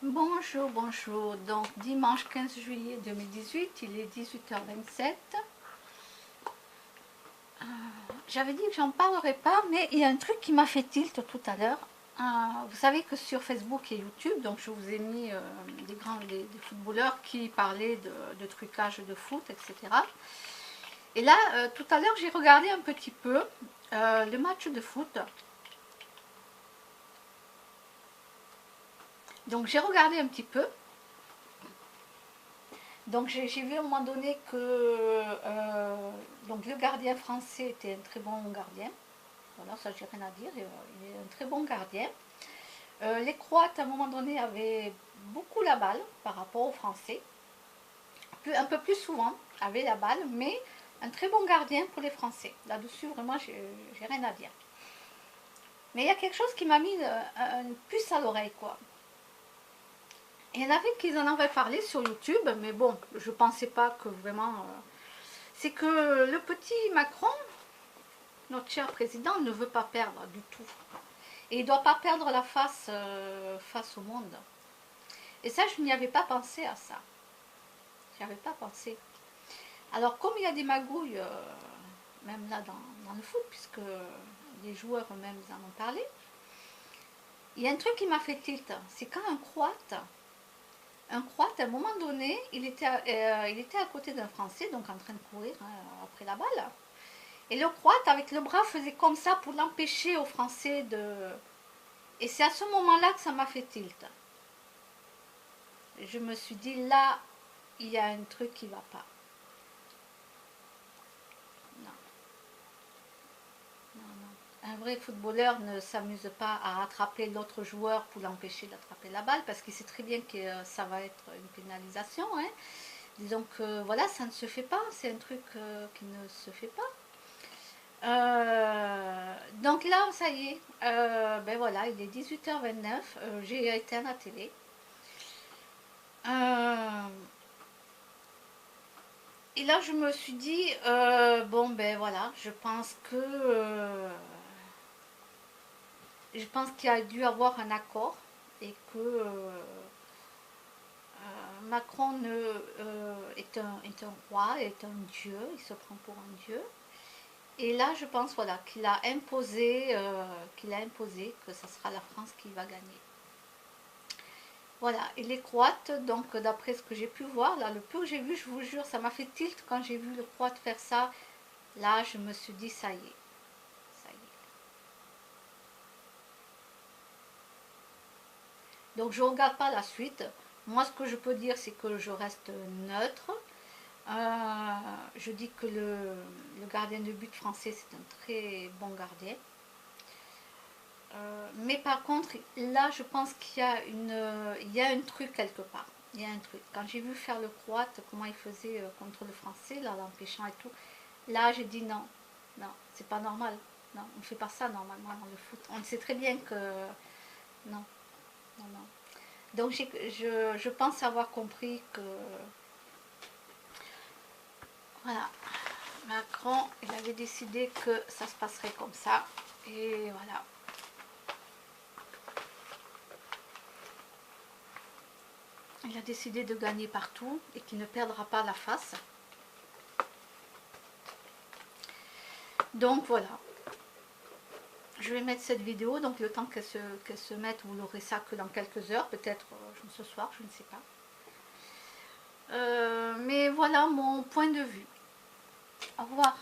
Bonjour, bonjour. Donc dimanche 15 juillet 2018, il est 18h27. J'avais dit que j'en parlerai pas, mais il y a un truc qui m'a fait tilt tout à l'heure. Vous savez que sur Facebook et YouTube, donc je vous ai mis des footballeurs qui parlaient de trucage de foot, etc. Et là, tout à l'heure, j'ai regardé un petit peu le match de foot. Donc j'ai regardé un petit peu. Donc j'ai vu à un moment donné que donc le gardien français était un très bon gardien. Voilà, ça j'ai rien à dire, il est un très bon gardien. Les Croates à un moment donné avaient beaucoup la balle par rapport aux Français. Un peu plus souvent avaient la balle, mais un très bon gardien pour les Français. Là-dessus, vraiment, j'ai rien à dire. Mais il y a quelque chose qui m'a mis une puce à l'oreille, quoi. Il y en avait qui en avaient parlé sur YouTube, mais bon, je pensais pas que vraiment... c'est que le petit Macron, notre cher président, ne veut pas perdre du tout. Et il ne doit pas perdre la face, face au monde. Et ça, je n'y avais pas pensé à ça. Je n'y avais pas pensé. Alors, comme il y a des magouilles, même là dans le foot, puisque les joueurs eux-mêmes en ont parlé, il y a un truc qui m'a fait tilt. C'est quand un Croate, à un moment donné, il était à côté d'un Français, donc en train de courir après la balle. Et le Croate, avec le bras, faisait comme ça pour l'empêcher au Français de... Et c'est à ce moment-là que ça m'a fait tilt. Je me suis dit, là, il y a un truc qui ne va pas. Non. Non, non. Un vrai footballeur ne s'amuse pas à rattraper l'autre joueur pour l'empêcher d'attraper la balle, parce qu'il sait très bien que ça va être une pénalisation. Hein. Disons que voilà, ça ne se fait pas, c'est un truc qui ne se fait pas. Donc là, ça y est, ben voilà, il est 18h29, j'ai éteint la télé. Et là, je me suis dit, bon ben voilà, je pense qu'il y a dû avoir un accord et que Macron est un roi, est un dieu, il se prend pour un dieu. Et là, je pense voilà, qu'il a imposé que ce sera la France qui va gagner. Voilà, et les Croates, donc d'après ce que j'ai pu voir, là, le peu que j'ai vu, je vous jure, ça m'a fait tilt quand j'ai vu le Croate faire ça. Là, je me suis dit, ça y est, ça y est. Donc, je ne regarde pas la suite. Moi, ce que je peux dire, c'est que je reste neutre. Je dis que le gardien de but français, c'est un très bon gardien. Mais par contre, là, je pense qu'il y a un truc quelque part. Il y a un truc. Quand j'ai vu faire le Croate, comment il faisait contre le Français, là, l'empêchant et tout, là, j'ai dit non, non, c'est pas normal. Non, on ne fait pas ça normalement dans le foot. On sait très bien que... Non, non, non. Donc, je pense avoir compris que... Voilà, Macron, il avait décidé que ça se passerait comme ça. Et voilà. Il a décidé de gagner partout et qu'il ne perdra pas la face. Donc voilà. Je vais mettre cette vidéo, donc le temps qu'elle se mette, vous n'aurez ça que dans quelques heures, peut-être ce soir, je ne sais pas. Mais voilà mon point de vue. Au revoir.